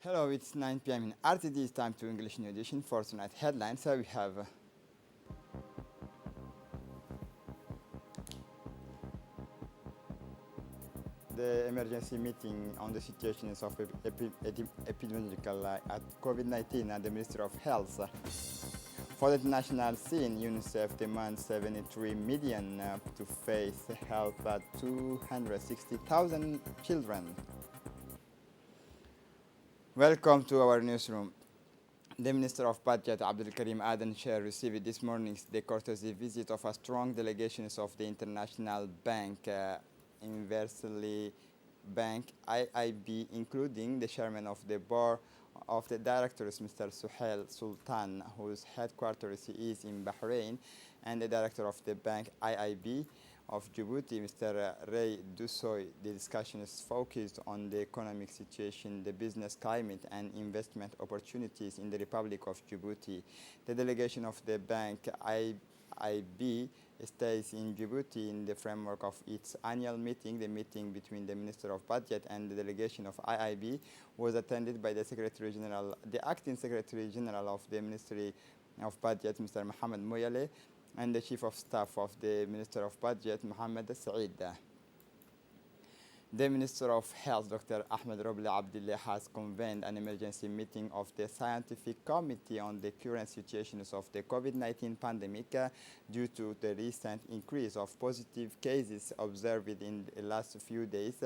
Hello, it's 9 p.m. in RTD. It's time to English New Edition for tonight headlines. So we have the emergency meeting on the situations of epidemiological at COVID-19 at the Ministry of Health. For the international scene, UNICEF demands 73 million to face help at 260,000 children. Welcome to our newsroom. The Minister of Budget, Abdul Karim Aden Sher, received this morning the courtesy visit of a strong delegation of the International Bank, Universally Bank, IIB, including the chairman of the board of the directors, Mr. Suhail Sultan, whose headquarters is in Bahrain, and the director of the bank, IIB, of Djibouti, Mr. Ray Dusoy. The discussion is focused on the economic situation, the business climate, and investment opportunities in the Republic of Djibouti. The delegation of the bank IIB stays in Djibouti in the framework of its annual meeting. The meeting between the Minister of Budget and the delegation of IIB was attended by the acting Secretary General of the Ministry of Budget, Mr. Mohamed Moyale, and the Chief of Staff of the Minister of Budget, Mohamed Saeed. The Minister of Health, Dr. Ahmed Roble Abdullah, has convened an emergency meeting of the Scientific Committee on the current situations of the COVID-19 pandemic due to the recent increase of positive cases observed in the last few days.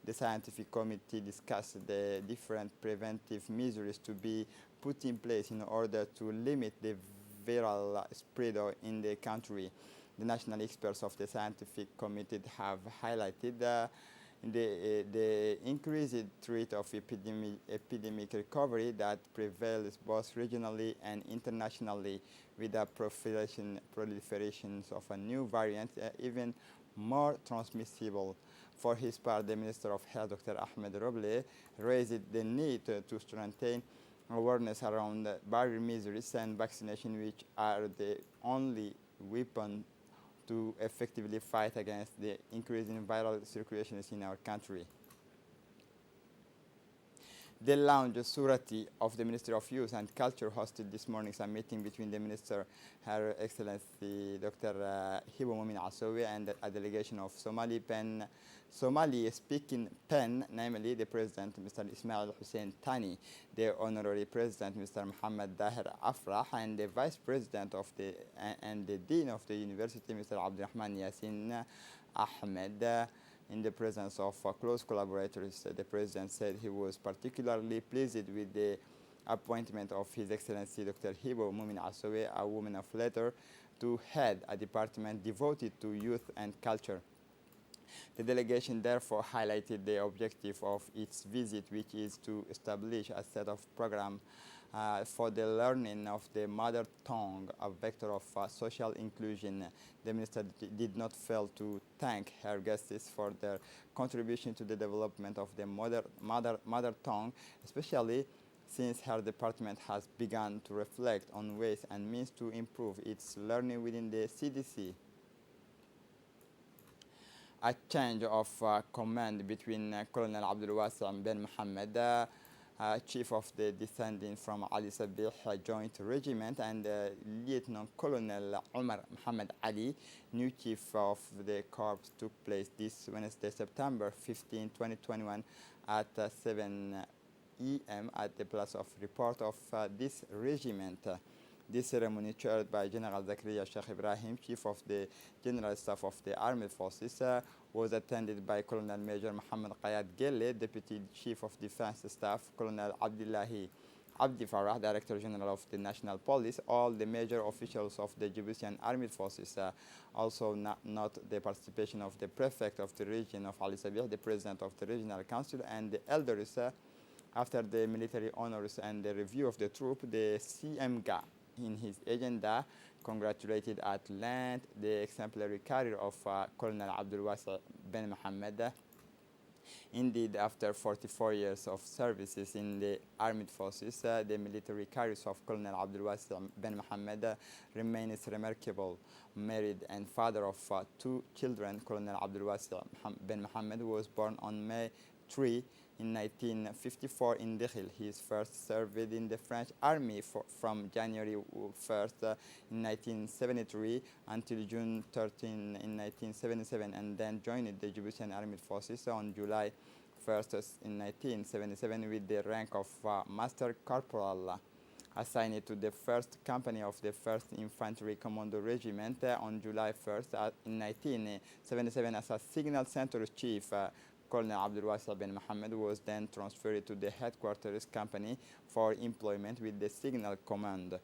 The Scientific Committee discussed the different preventive measures to be put in place in order to limit the viral spread in the country. The national experts of the scientific committee have highlighted the increased rate of epidemic recovery that prevails both regionally and internationally, with the proliferation of a new variant even more transmissible. For his part, the Minister of Health, Dr. Ahmed Roble, raised the need to strengthen awareness around barrier measures and vaccination, which are the only weapon to effectively fight against the increasing viral circulations in our country. The lounge Surati of the Ministry of Youth and Culture hosted this morning a meeting between the Minister, Her Excellency Dr. Hibo Mumin Asowe, and a delegation of Somali-speaking PEN, namely the President, Mr. Ismail Hussein Tani, the Honorary President, Mr. Muhammad Dahir Afrah, and the Vice President and the Dean of the University, Mr. Abdurrahman Yassin Ahmed. In the presence of close collaborators, the President said he was particularly pleased with the appointment of His Excellency Dr. Hibo Mumin Asowe, a woman of letters, to head a department devoted to youth and culture. The delegation therefore highlighted the objective of its visit, which is to establish a set of programs for the learning of the mother tongue, a vector of social inclusion. The minister did not fail to thank her guests for their contribution to the development of the mother tongue, especially since her department has begun to reflect on ways and means to improve its learning within the CDC. A change of command between Colonel Abdul Wasi bin Mohammed, chief of the descending from Ali Sabih Joint Regiment, and Lieutenant Colonel Omar Muhammad Ali, new chief of the corps, took place this Wednesday, September 15, 2021, at 7 a.m. at the place of report of this regiment. This ceremony, chaired by General Zakaria Sheikh Ibrahim, Chief of the General Staff of the Armed Forces, was attended by Colonel Major Muhammad Qayad Gelle, Deputy Chief of Defense Staff, Colonel Abdullahi Abdi Farah, Director General of the National Police, all the major officials of the Djiboutian Armed Forces. Also not the participation of the Prefect of the region of Ali Sabih, the President of the Regional Council, and the elders. After the military honors and the review of the troop, the CMGA, in his agenda, congratulated at length the exemplary career of Colonel Abdul Wasi bin Mohammed. Indeed, after 44 years of services in the armed forces, the military career of Colonel Abdul Wasi bin Mohammed remains remarkable. Married and father of two children, Colonel Abdul Wasi bin Mohammed was born on May 3 in 1954 in Dekhil. He first served in the French army from January 1st in 1973 until June 13 in 1977, and then joined the Djiboutian Armed Forces on July 1st in 1977 with the rank of Master Corporal, assigned to the 1st Company of the 1st Infantry Commando Regiment on July 1st in 1977 as a Signal Center Chief. Colonel Abdul Wasi bin Mohammed was then transferred to the Headquarters Company for employment with the Signal Command.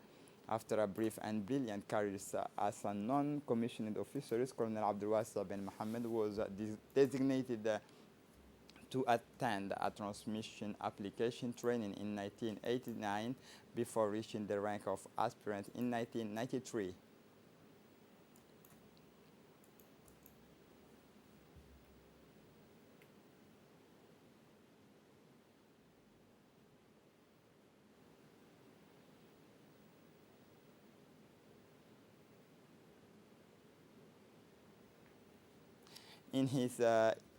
After a brief and brilliant career as a non-commissioned officer, Colonel Abdul Wasi bin Mohammed was designated to attend a transmission application training in 1989 before reaching the rank of aspirant in 1993. In his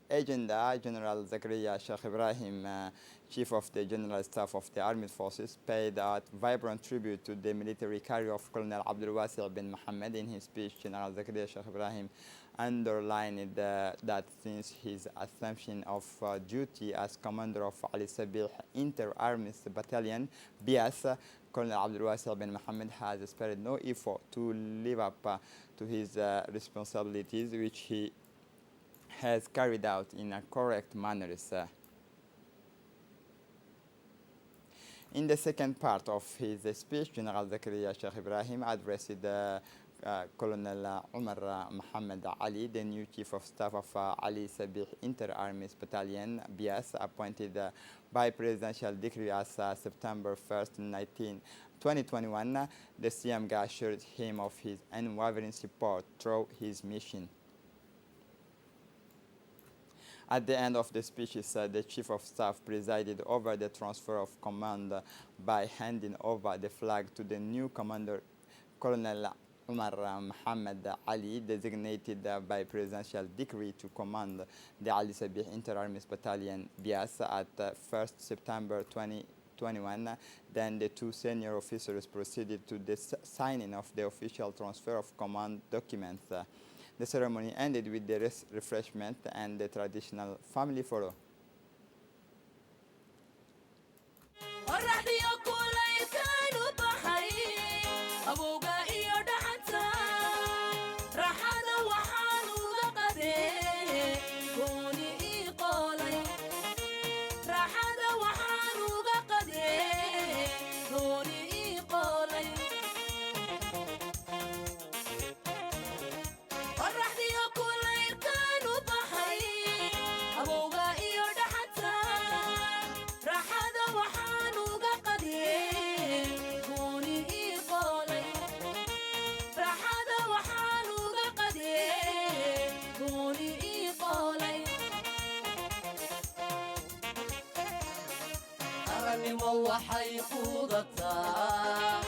agenda, General Zakaria Sheikh Ibrahim, Chief of the General Staff of the Armed Forces, paid a vibrant tribute to the military career of Colonel Abdul Wasi bin Mohammed. In his speech, General Zakaria Sheikh Ibrahim underlined that since his assumption of duty as commander of Ali Sabih Inter-Armies Battalion, BIAS, Colonel Abdul Wasi bin Mohammed has spared no effort to live up to his responsibilities, which he has carried out in a correct manner. In the second part of his speech, General Zakaria Sheikh Ibrahim addressed Colonel Umar Muhammad Ali, the new Chief of Staff of Ali Sabih Inter-Armies Battalion, BIAS, appointed by presidential decree as September 1st, 2021. The CM assured him of his unwavering support through his mission. At the end of the speeches, the Chief of Staff presided over the transfer of command by handing over the flag to the new commander, Colonel Umar Muhammad Ali, designated by presidential decree to command the Ali Sabih Inter-Armies Battalion, BIAS, at 1st September 2021. Then the two senior officers proceeded to the signing of the official transfer of command documents. The ceremony ended with the refreshment and the traditional family photo. waxay quudataa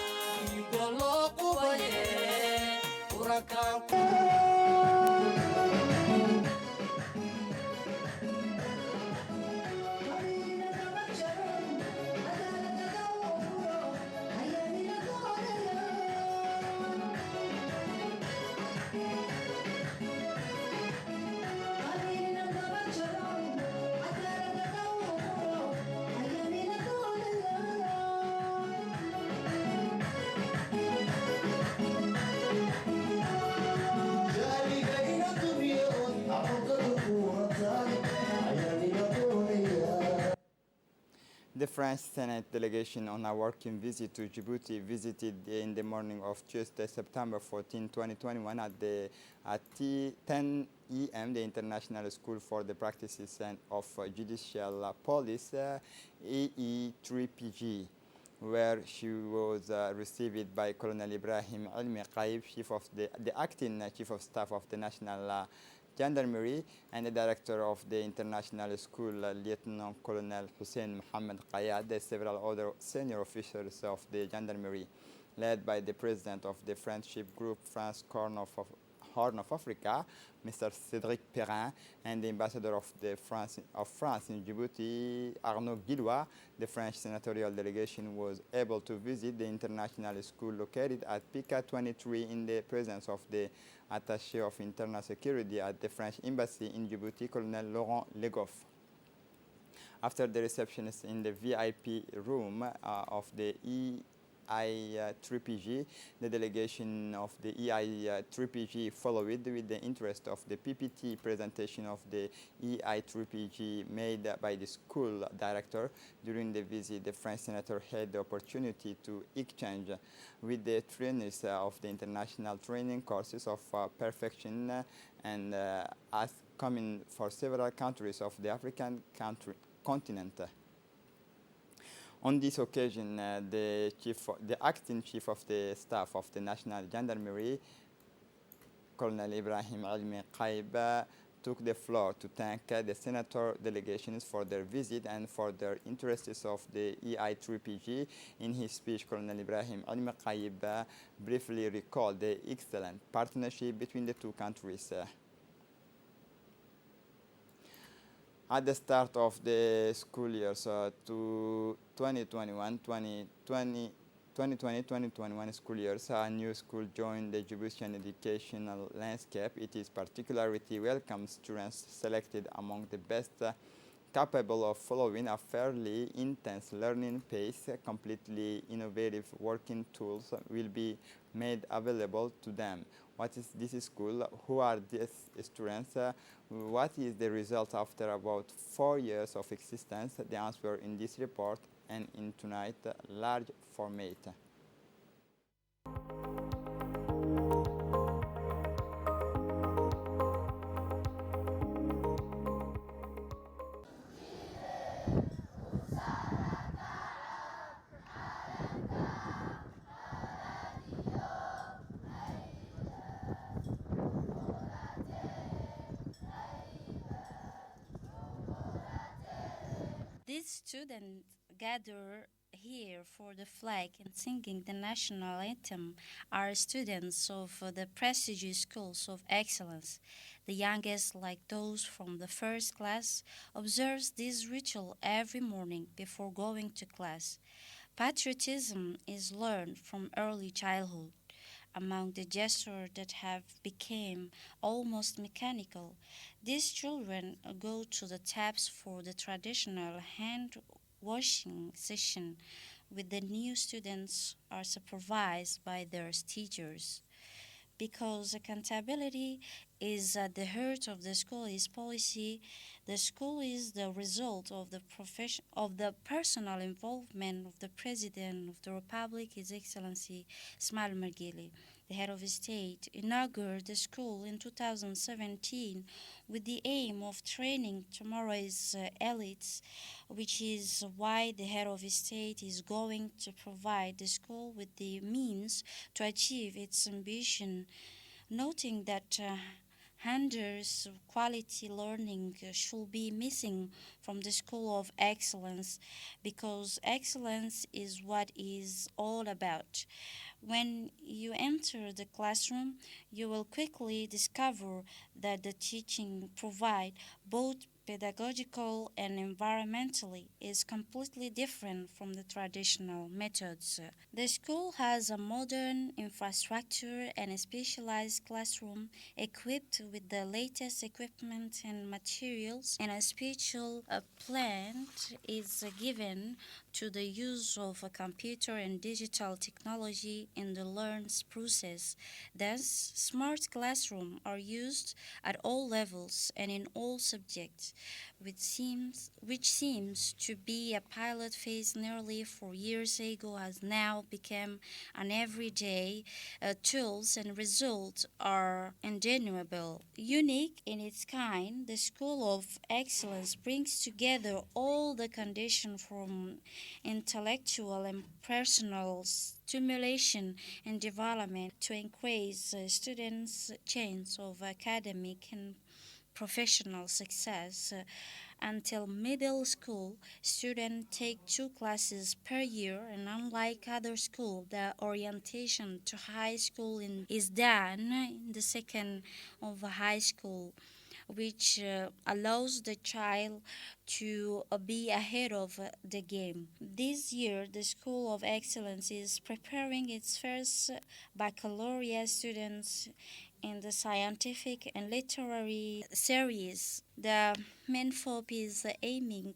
dhiiga loo qubaye urakaan The French Senate delegation on a working visit to Djibouti visited in the morning of Tuesday, September 14, 2021 at 10 a.m. the International School for the Practices of Judicial Police, EE3PG, where she was received by Colonel Ibrahim Ilmi Qaib, the acting Chief of Staff of the National Gendarmerie, and the director of the International School, Lieutenant Colonel Hussein Mohammed Qayad, and several other senior officials of the Gendarmerie, led by the president of the Friendship Group, France Corne of Horn of Africa, Mr. Cédric Perrin, and the ambassador of France in Djibouti, Arnaud Guillois. The French senatorial delegation was able to visit the international school located at PICA 23 in the presence of the attaché of internal security at the French embassy in Djibouti, Colonel Laurent Legoff. After the receptionist in the VIP room of the EI3PG, the delegation of the EI3PG followed with the interest of the PPT presentation of the EI3PG made by the school director. During the visit, the French senator had the opportunity to exchange with the trainees of the international training courses of perfection and as coming for several countries of the African continent. On this occasion, the acting chief of the staff of the National Gendarmerie, Colonel Ibrahim Almi Qaib, took the floor to thank the senator delegations for their visit and for their interests of the EI3PG. In his speech, Colonel Ibrahim Almi Qaib briefly recalled the excellent partnership between the two countries. At the start of the school years to 2020-2021 school years, a new school joined the Djiboutian educational landscape. It is particularly welcome students selected among the best capable of following a fairly intense learning pace. Completely innovative working tools will be made available to them. What is this school? Who are these students? What is the result after about 4 years of existence? The answer in this report and in tonight's large format. These students gather here for the flag and singing the national anthem are students of the prestigious schools of excellence. The youngest, like those from the first class, observes this ritual every morning before going to class. Patriotism is learned from early childhood. Among the gestures that have become almost mechanical, these children go to the taps for the traditional hand washing session with the new students are supervised by their teachers. Because accountability is at the heart of the school's policy, the school is the result of the personal involvement of the President of the Republic, His Excellency Ismail Margili. The head of state inaugurated the school in 2017 with the aim of training tomorrow's elites, which is why the head of state is going to provide the school with the means to achieve its ambition, noting that Handers quality learning should be missing from the School of Excellence because excellence is what is all about. When you enter the classroom, you will quickly discover that the teaching provide both pedagogical and environmentally is completely different from the traditional methods. The school has a modern infrastructure and a specialized classroom equipped with the latest equipment and materials, and a special plant is given to the use of a computer and digital technology in the learning process. Thus, smart classrooms are used at all levels and in all subjects, which seems to be a pilot phase nearly 4 years ago has now become an everyday tools and results are undeniable. Unique in its kind, the School of Excellence brings together all the conditions from intellectual and personal stimulation and development to increase students' chance of academic and professional success. Until middle school, students take 2 classes per year, and unlike other schools, the orientation to high school is done in the second of high school, which allows the child to be ahead of the game. This year, the School of Excellence is preparing its first baccalaureate students in the scientific and literary series. The MINFOP is aiming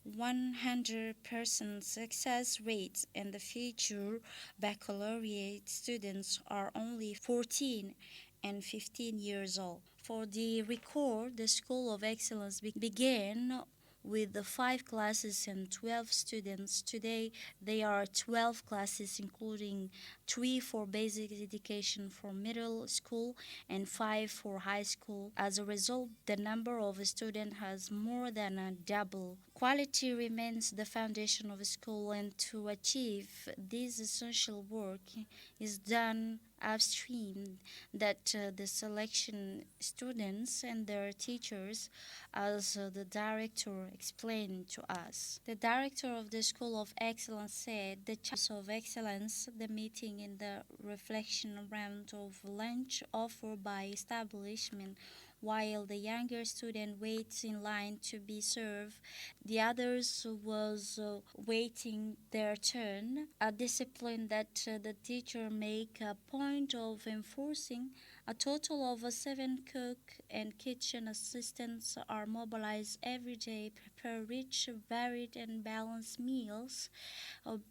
100% success rate, and the future baccalaureate students are only 14 and 15 years old. For the record, the School of Excellence began with the 5 classes and 12 students. Today, there are 12 classes, including 3 for basic education for middle school and 5 for high school. As a result, the number of students has more than doubled. Quality remains the foundation of a school, and to achieve this essential work is done upstream, that the selection students and their teachers, as the director explained to us. The director of the School of Excellence said the chance of excellence, the meeting in the reflection round of lunch offered by establishment while the younger student waits in line to be served, the others was waiting their turn, a discipline that the teacher make a point of enforcing. A total of 7 cook and kitchen assistants are mobilized every day, prepare rich, varied, and balanced meals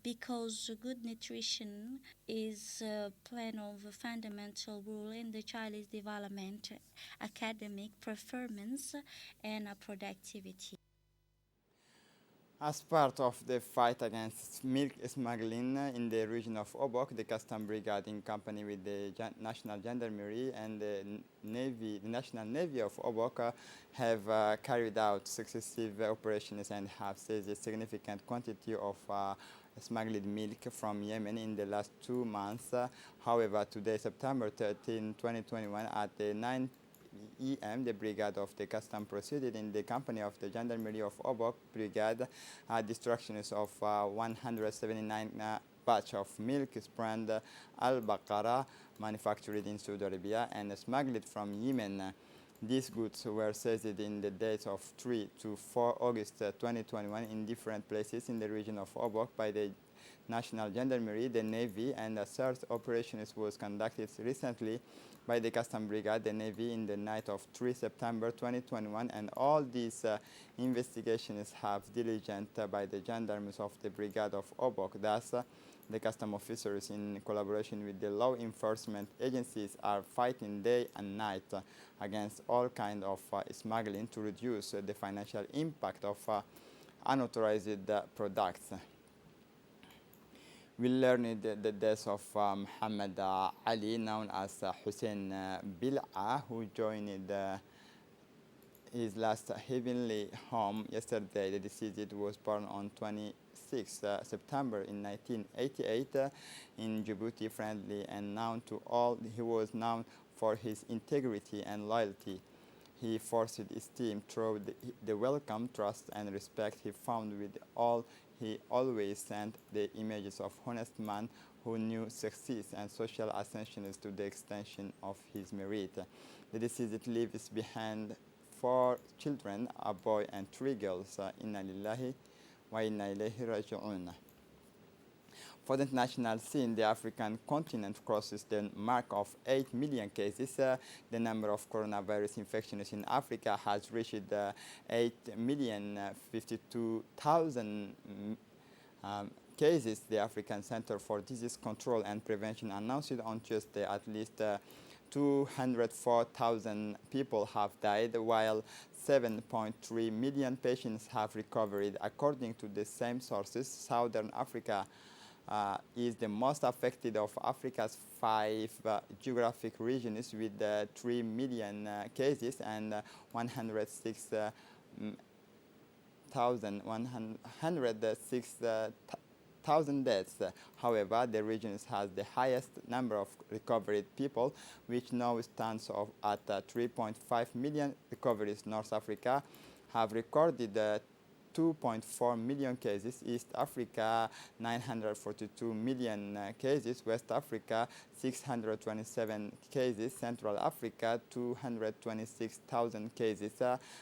because good nutrition is a plan of a fundamental role in the child's development, academic performance, and productivity. As part of the fight against milk smuggling in the region of Obok, the Custom Brigade, in company with the National Gendarmerie and the Navy, the National Navy of Obok, have carried out successive operations and have seized a significant quantity of smuggled milk from Yemen in the last 2 months. However, today, September 13, 2021, at the 9 EM, the brigade of the custom proceeded in the company of the Gendarmerie of Obok Brigade destructions of 179 batch of milk brand Al-Baqara manufactured in Saudi Arabia and smuggled from Yemen. These goods were seized in the dates of 3 to 4 August 2021 in different places in the region of Obok by the National Gendarmerie, the Navy, and a search operation was conducted recently by the Custom Brigade, the Navy, in the night of 3 September 2021, and all these investigations have diligent by the gendarmes of the Brigade of Obok. Thus, the custom officers, in collaboration with the law enforcement agencies, are fighting day and night against all kinds of smuggling to reduce the financial impact of unauthorized products. We learned the death of Muhammad Ali, known as Hussein Bil'a, who joined his last heavenly home yesterday. The deceased was born on 26 September in 1988 in Djibouti, friendly and known to all. He was known for his integrity and loyalty. He forced his team through the welcome, trust, and respect he found with all. He always sent the images of honest man who knew success and social ascension to the extension of his merit. The deceased leaves behind 4 children, a boy and 3 girls. Inna lillahi wa inna ilayhi raji'un. For the international scene, the African continent crosses the mark of 8 million cases. The number of coronavirus infections in Africa has reached 8,052,000 cases. The African Center for Disease Control and Prevention announced on Tuesday at least 204,000 people have died, while 7.3 million patients have recovered. According to the same sources, Southern Africa is the most affected of Africa's 5 geographic regions with 3 million cases and 106,000 deaths. However, the region has the highest number of recovered people, which now stands at 3.5 million recoveries. North Africa have recorded 2.4 million cases, East Africa 942 million cases, West Africa 627 cases, Central Africa 226,000 cases.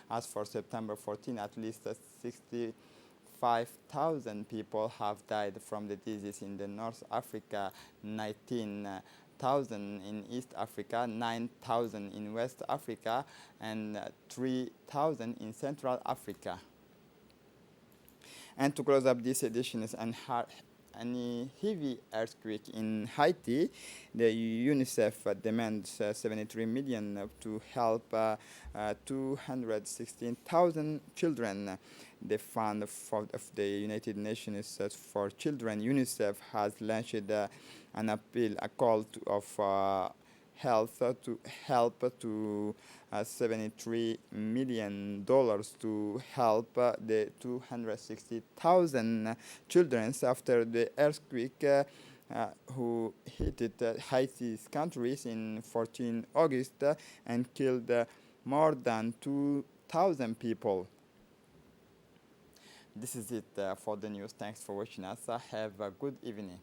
As for September 14, at least 65,000 people have died from the disease in the North Africa, 19,000 in East Africa, 9,000 in West Africa, and 3,000 in Central Africa. And to close up this edition is any heavy earthquake in Haiti. The UNICEF demands 73 million to help 216,000 children. The Fund of the United Nations for Children, UNICEF, has launched an appeal, a call of health to help to $73 million to help the 260,000 children after the earthquake who hit Haiti's countries in 14 August and killed more than 2,000 people. This is it for the news. Thanks for watching us. Have a good evening.